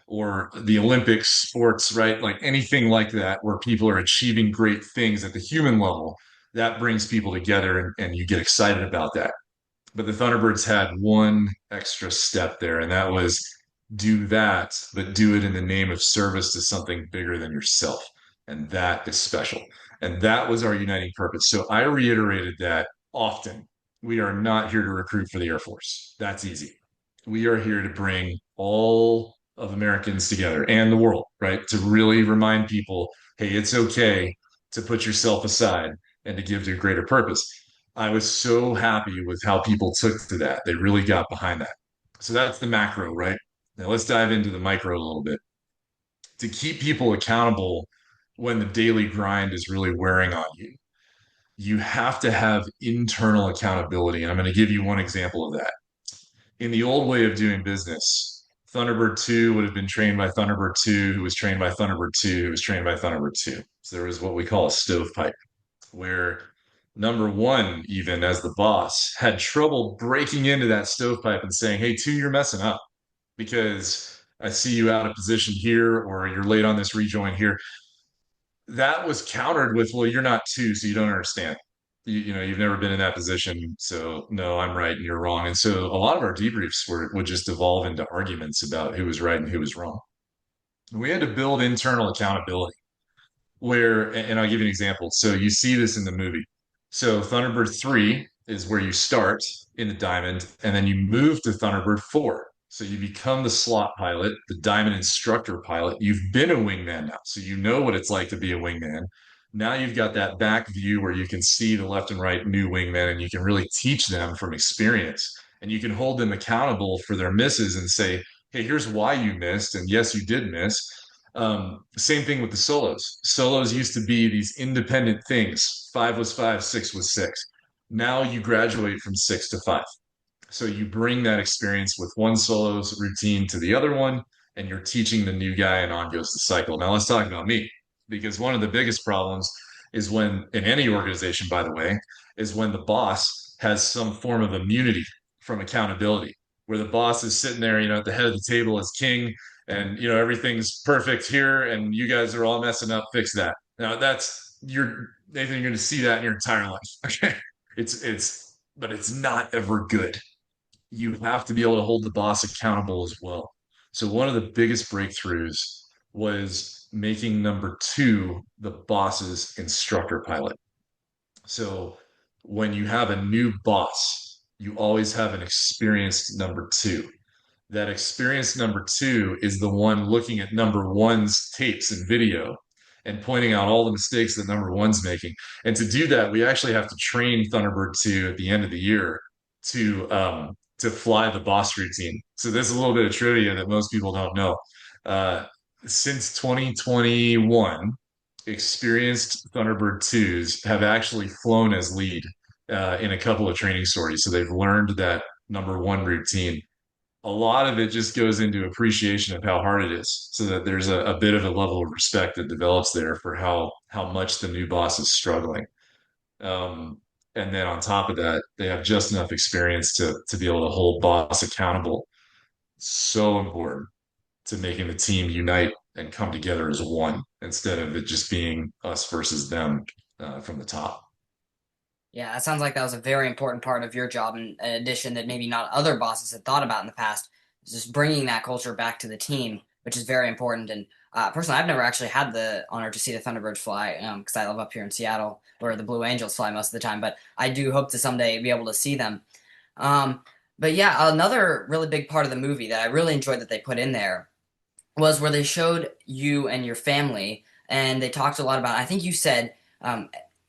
or the Olympic sports, right? Like anything like that, where people are achieving great things at the human level, that brings people together and you get excited about that. But the Thunderbirds had one extra step there, and that was do that, but do it in the name of service to something bigger than yourself. And that is special. And that was our uniting purpose. So I reiterated that often. We are not here to recruit for the Air Force. That's easy. We are here to bring all of Americans together and the world, right? To really remind people, hey, it's okay to put yourself aside and to give to a greater purpose. I was so happy with how people took to that. They really got behind that. So that's the macro, right? Now let's dive into the micro a little bit. To keep people accountable when the daily grind is really wearing on you, you have to have internal accountability. And I'm going to give you one example of that. in the old way of doing business, Thunderbird 2 would have been trained by Thunderbird 2, who was trained by Thunderbird 2, who was trained by Thunderbird 2. So there was what we call a stovepipe, where number one, even as the boss, had trouble breaking into that stovepipe and saying, "Hey, 2, you're messing up because I see you out of position here, or you're late on this rejoin here." That was countered with, "Well, you're not 2, so you don't understand. You've never been in that position, so no, I'm right and you're wrong." And so a lot of our debriefs would just evolve into arguments about who was right and who was wrong. We had to build internal accountability where, and I'll give you an example. So you see this in the movie. So Thunderbird 3 is where you start in the diamond, and then you move to Thunderbird 4. So you become the slot pilot, the diamond instructor pilot. You've been a wingman now, so you know what it's like to be a wingman. Now you've got that back view where you can see the left and right new wingmen, and you can really teach them from experience. And you can hold them accountable for their misses and say, "Hey, here's why you missed. And yes, you did miss." Same thing with the solos. Solos used to be these independent things. Five was five, six was six. Now you graduate from six to five. So you bring that experience with one solo's routine to the other one, and you're teaching the new guy, and on goes the cycle. Now let's talk about me, because one of the biggest problems is when, in any organization, by the way, is when the boss has some form of immunity from accountability, where the boss is sitting there, at the head of the table as king, and everything's perfect here, and you guys are all messing up. Fix that. Now that's you're Nathan. You're going to see that in your entire life. Okay, but it's not ever good. You have to be able to hold the boss accountable as well. So one of the biggest breakthroughs was making number 2 the boss's instructor pilot. So when you have a new boss, you always have an experienced number 2. That experienced number 2 is the one looking at number one's tapes and video and pointing out all the mistakes that number one's making. And to do that, we actually have to train Thunderbird 2 at the end of the year to fly the boss routine. So there's a little bit of trivia that most people don't know. Uh, since 2021, experienced Thunderbird 2s have actually flown as lead in a couple of training sorties. So they've learned that number one routine. A lot of it just goes into appreciation of how hard it is, so that there's a bit of a level of respect that develops there for how much the new boss is struggling. Um, and then on top of that, they have just enough experience to be able to hold boss accountable. So important to making the team unite and come together as one instead of it just being us versus them from the top. Yeah, that sounds like that was a very important part of your job, in addition that maybe not other bosses had thought about in the past. Is just bringing that culture back to the team, which is very important. And personally, I've never actually had the honor to see the Thunderbirds fly because I live up here in Seattle, where the Blue Angels fly most of the time. But I do hope to someday be able to see them. Um, but yeah, another really big part of the movie that I really enjoyed that they put in there was where they showed you and your family, and they talked a lot about. I think you said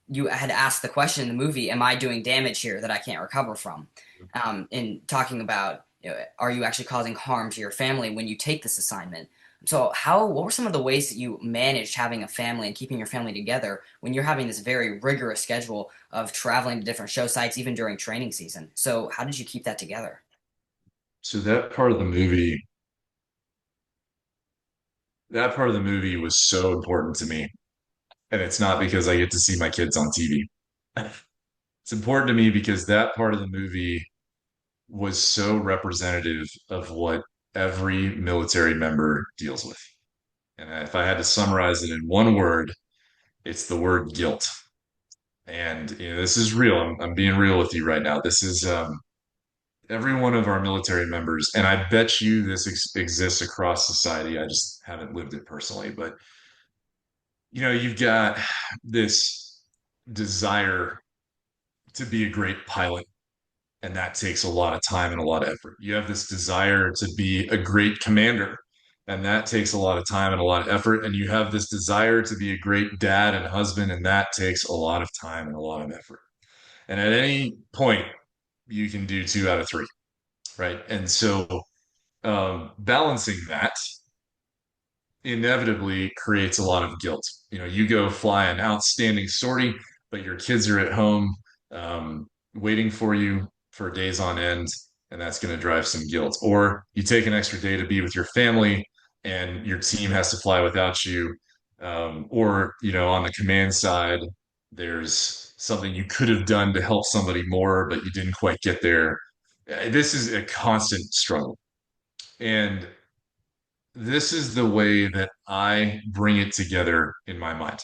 you had asked the question in the movie, "Am I doing damage here that I can't recover from?" In talking about, are you actually causing harm to your family when you take this assignment? So, what were some of the ways that you managed having a family and keeping your family together when you're having this very rigorous schedule of traveling to different show sites, even during training season? So, how did you keep that together? So that part of the movie was so important to me. And it's not because I get to see my kids on TV. It's important to me because that part of the movie was so representative of what every military member deals with. And if I had to summarize it in one word, it's the word guilt. And this is real. I'm being real with you right now. This is every one of our military members, and I bet you this exists across society. I just haven't lived it personally, but you've got this desire to be a great pilot, and that takes a lot of time and a lot of effort. You have this desire to be a great commander, and that takes a lot of time and a lot of effort. And you have this desire to be a great dad and husband, and that takes a lot of time and a lot of effort. And at any point, you can do 2 out of 3, right? And so balancing that inevitably creates a lot of guilt. You go fly an outstanding sortie, but your kids are at home waiting for you for days on end. and that's going to drive some guilt. Or you take an extra day to be with your family, and your team has to fly without you. Or, on the command side, there's something you could have done to help somebody more, but you didn't quite get there. This is a constant struggle. And this is the way that I bring it together in my mind.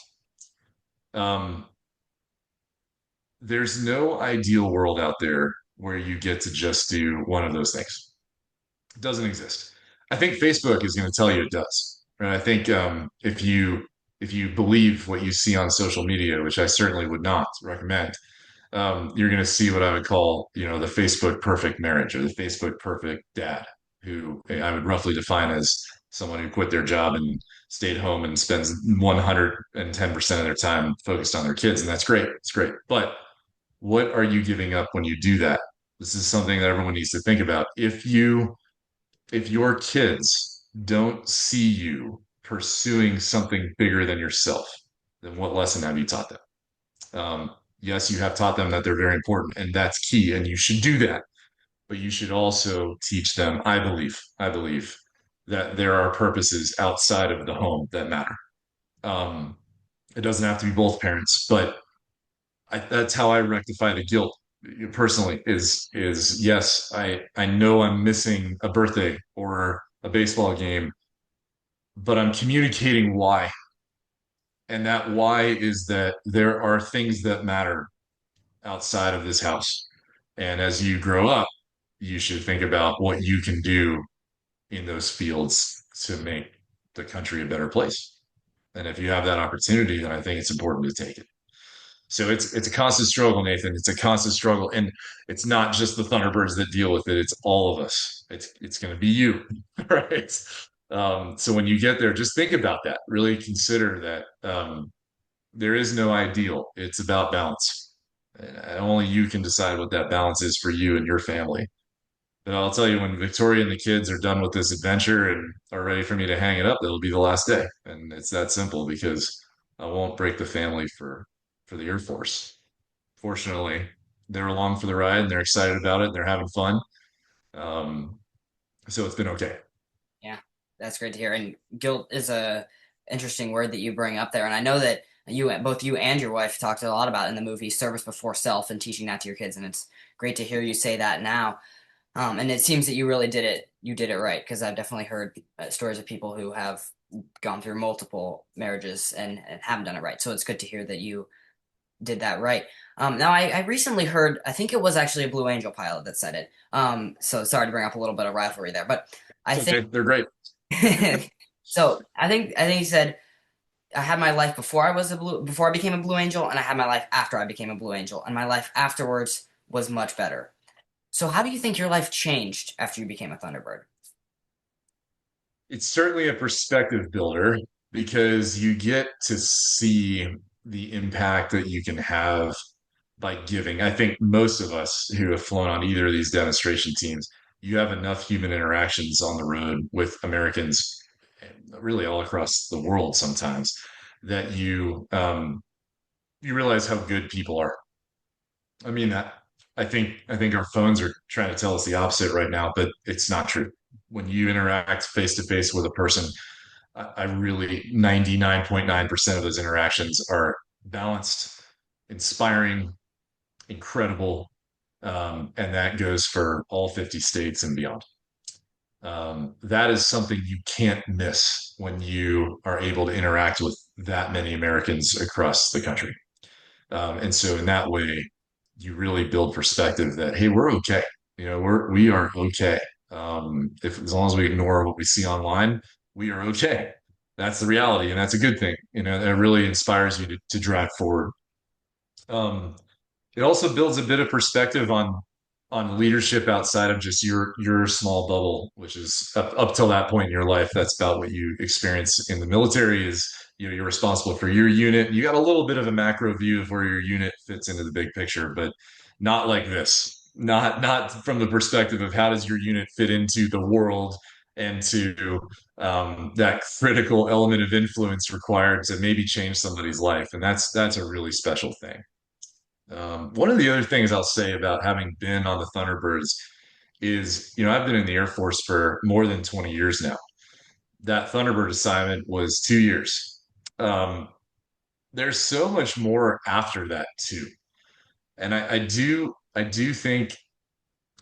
Um, there's no ideal world out there where you get to just do one of those things. It doesn't exist. I think Facebook is going to tell you it does. Right? I think if you believe what you see on social media, which I certainly would not recommend, you're going to see what I would call, the Facebook perfect marriage or the Facebook perfect dad, who I would roughly define as someone who quit their job and stayed home and spends 110% of their time focused on their kids. And that's great. It's great. But what are you giving up when you do that? This is something that everyone needs to think about. If your kids don't see you pursuing something bigger than yourself, then what lesson have you taught them? Yes, you have taught them that they're very important, and that's key, and you should do that. But you should also teach them, I believe that there are purposes outside of the home that matter. Um, it doesn't have to be both parents, but that's how I rectify the guilt personally. Is yes, I know I'm missing a birthday or a baseball game, but I'm communicating why. And that why is that there are things that matter outside of this house. And as you grow up, you should think about what you can do in those fields to make the country a better place. And if you have that opportunity, then I think it's important to take it. So it's a constant struggle, Nathan. It's a constant struggle, and it's not just the Thunderbirds that deal with it. It's all of us. It's going to be you, right? So when you get there, just think about that. Really consider that there is no ideal. It's about balance. And only you can decide what that balance is for you and your family. But I'll tell you, when Victoria and the kids are done with this adventure and are ready for me to hang it up, it'll be the last day. And it's that simple because I won't break the family for the Air Force. Fortunately, they're along for the ride and they're excited about it and they're having fun. Um, so it's been okay. Yeah, that's great to hear. And guilt is a interesting word that you bring up there. And I know that both you and your wife talked a lot about in the movie service before self and teaching that to your kids. And it's great to hear you say that now. And it seems that you really did it. You did it right, because I've definitely heard stories of people who have gone through multiple marriages and haven't done it right. So it's good to hear that you did that right. Now, I recently heard, I think it was actually a Blue Angel pilot that said it. So sorry to bring up a little bit of rivalry there, but I It's okay. think They're great. so. I think he said I had my life before I became a Blue Angel, and I had my life after I became a Blue Angel, and my life afterwards was much better. So how do you think your life changed after you became a Thunderbird? It's certainly a perspective builder because you get to see the impact that you can have by giving. I think most of us who have flown on either of these demonstration teams, you have enough human interactions on the road with Americans, really all across the world sometimes, that you realize how good people are. I mean that. I think our phones are trying to tell us the opposite right now, but it's not true. When you interact face to face with a person, I really 99.9% of those interactions are balanced, inspiring, incredible, and that goes for all 50 states and beyond. That is something you can't miss when you are able to interact with that many Americans across the country. And so in that way, you really build perspective that, hey, we're okay. We are okay. If as long as we ignore what we see online, we are okay. That's the reality, and that's a good thing. That really inspires you to drive forward. Um, it also builds a bit of perspective on leadership outside of just your small bubble, which is up till that point in your life. That's about what you experience in the military. Is you're responsible for your unit. You got a little bit of a macro view of where your unit fits into the big picture, but not like this. Not from the perspective of how does your unit fit into the world and to that critical element of influence required to maybe change somebody's life, and that's a really special thing. One of the other things I'll say about having been on the Thunderbirds is, I've been in the Air Force for more than 20 years now. That Thunderbird assignment was 2 years. Um, there's so much more after that too. And I do think,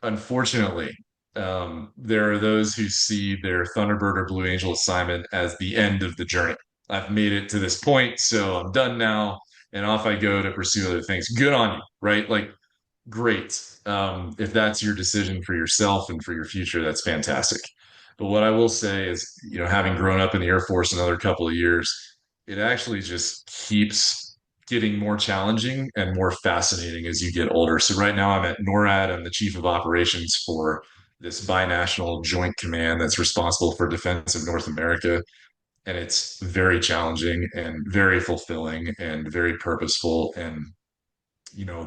unfortunately, there are those who see their Thunderbird or Blue Angel assignment as the end of the journey. I've made it to this point, so I'm done now, and off I go to pursue other things. Good on you, right? Like, great. If that's your decision for yourself and for your future, that's fantastic. But what I will say is, having grown up in the Air Force another couple of years, it actually just keeps getting more challenging and more fascinating as you get older. So right now I'm at NORAD. I'm the chief of operations for this binational joint command that's responsible for defense of North America. And it's very challenging and very fulfilling and very purposeful. And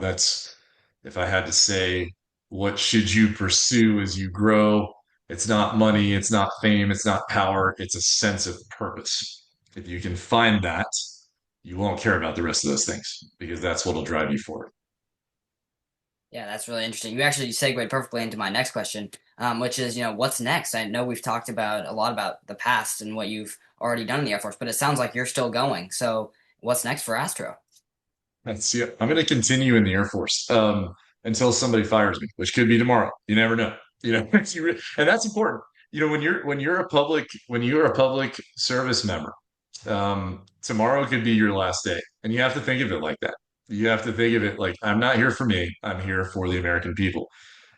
that's, if I had to say, what should you pursue as you grow? It's not money, it's not fame, it's not power, it's a sense of purpose. If you can find that, you won't care about the rest of those things because that's what'll drive you forward. Yeah, that's really interesting. You actually segued perfectly into my next question, which is, what's next? I know we've talked about a lot about the past and what you've already done in the Air Force, but it sounds like you're still going. So, what's next for Astro? That's yeah. I'm going to continue in the Air Force until somebody fires me, which could be tomorrow. You never know. And that's important. When you're a public service member, tomorrow could be your last day, and you have to think of it like that. You have to think of it like, I'm not here for me. I'm here for the American people.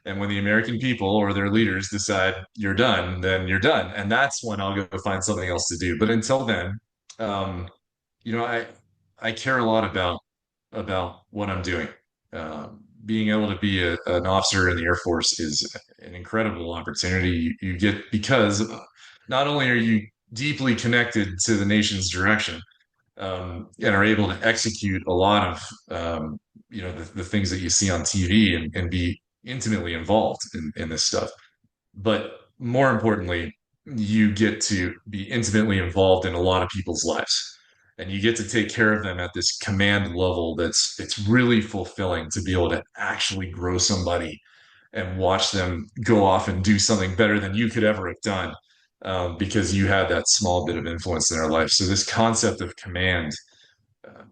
And when the American people or their leaders decide you're done, then you're done, and that's when I'll go find something else to do. But until then, um, I care a lot about what I'm doing. Being able to be an officer in the Air Force is an incredible opportunity you get because not only are you deeply connected to the nation's direction, and are able to execute a lot of the things that you see on TV and be intimately involved in this stuff. But more importantly, you get to be intimately involved in a lot of people's lives. And you get to take care of them at this command level it's really fulfilling to be able to actually grow somebody and watch them go off and do something better than you could ever have done, because you had that small bit of influence in their life. So this concept of command, uh,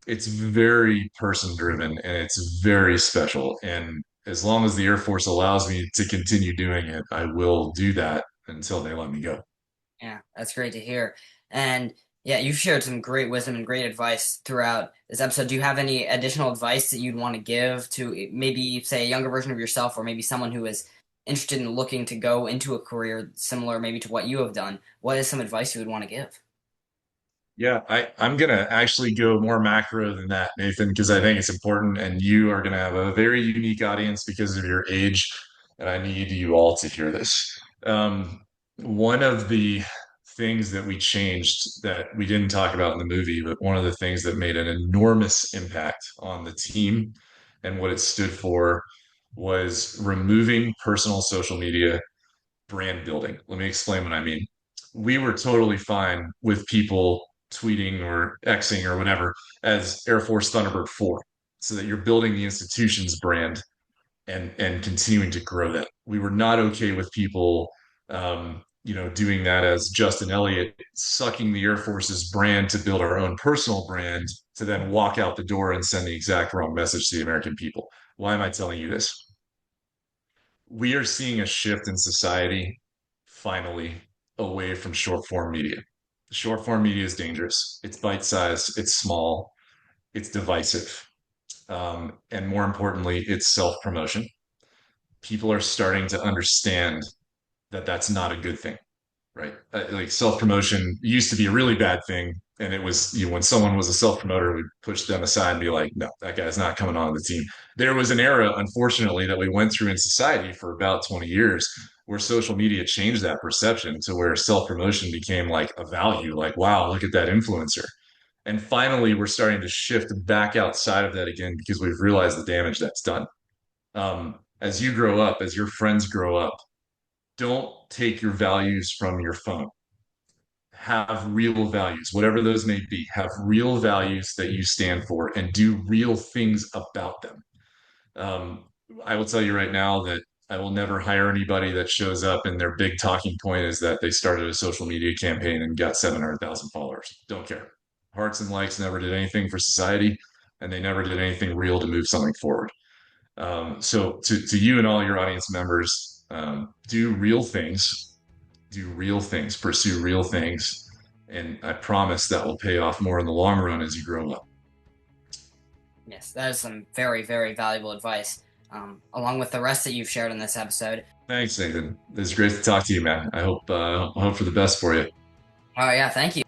it's very person driven and it's very special. And as long as the Air Force allows me to continue doing it, I will do that until they let me go. Yeah, that's great to hear. And yeah, you've shared some great wisdom and great advice throughout this episode. Do you have any additional advice that you'd want to give to maybe, say, a younger version of yourself, or maybe someone who is interested in looking to go into a career similar maybe to what you have done? What is some advice you would want to give? Yeah, I'm gonna actually go more macro than that, Nathan, because I think it's important, and you are gonna have a very unique audience because of your age, and I need you all to hear this. One of the things that we changed that we didn't talk about in the movie, but one of the things that made an enormous impact on the team and what it stood for was removing personal social media brand building. Let me explain what I mean. We were totally fine with people tweeting or Xing or whatever as Air Force Thunderbird 4, so that you're building the institution's brand and continuing to grow that. We were not okay with people doing that as Justin Elliott, sucking the Air Force's brand to build our own personal brand to then walk out the door and send the exact wrong message to the American people. Why am I telling you this? We are seeing a shift in society finally away from short form media. Short form media is dangerous. It's bite sized, it's small, it's divisive. And more importantly, it's self promotion. People are starting to understand that that's not a good thing, right? Like self promotion used to be a really bad thing. And it was, when someone was a self promoter, we'd push them aside and be like, no, that guy's not coming on the team. There was an era, unfortunately, that we went through in society for about 20 years where social media changed that perception to where self promotion became like a value, like, wow, look at that influencer. And finally, we're starting to shift back outside of that again because we've realized the damage that's done. As you grow up, as your friends grow up, don't take your values from your phone. Have real values, whatever those may be. Have real values that you stand for and do real things about them. Um, I will tell you right now that I will never hire anybody that shows up and their big talking point is that they started a social media campaign and got 700,000 followers. Don't care. Hearts and likes never did anything for society, and they never did anything real to move something forward. So to you and all your audience members, do real things, pursue real things, and I promise that will pay off more in the long run as you grow up. Yes, that is some very, very valuable advice, along with the rest that you've shared in this episode. Thanks, Nathan. It's great to talk to you, man. I hope for the best for you. Oh, yeah, thank you.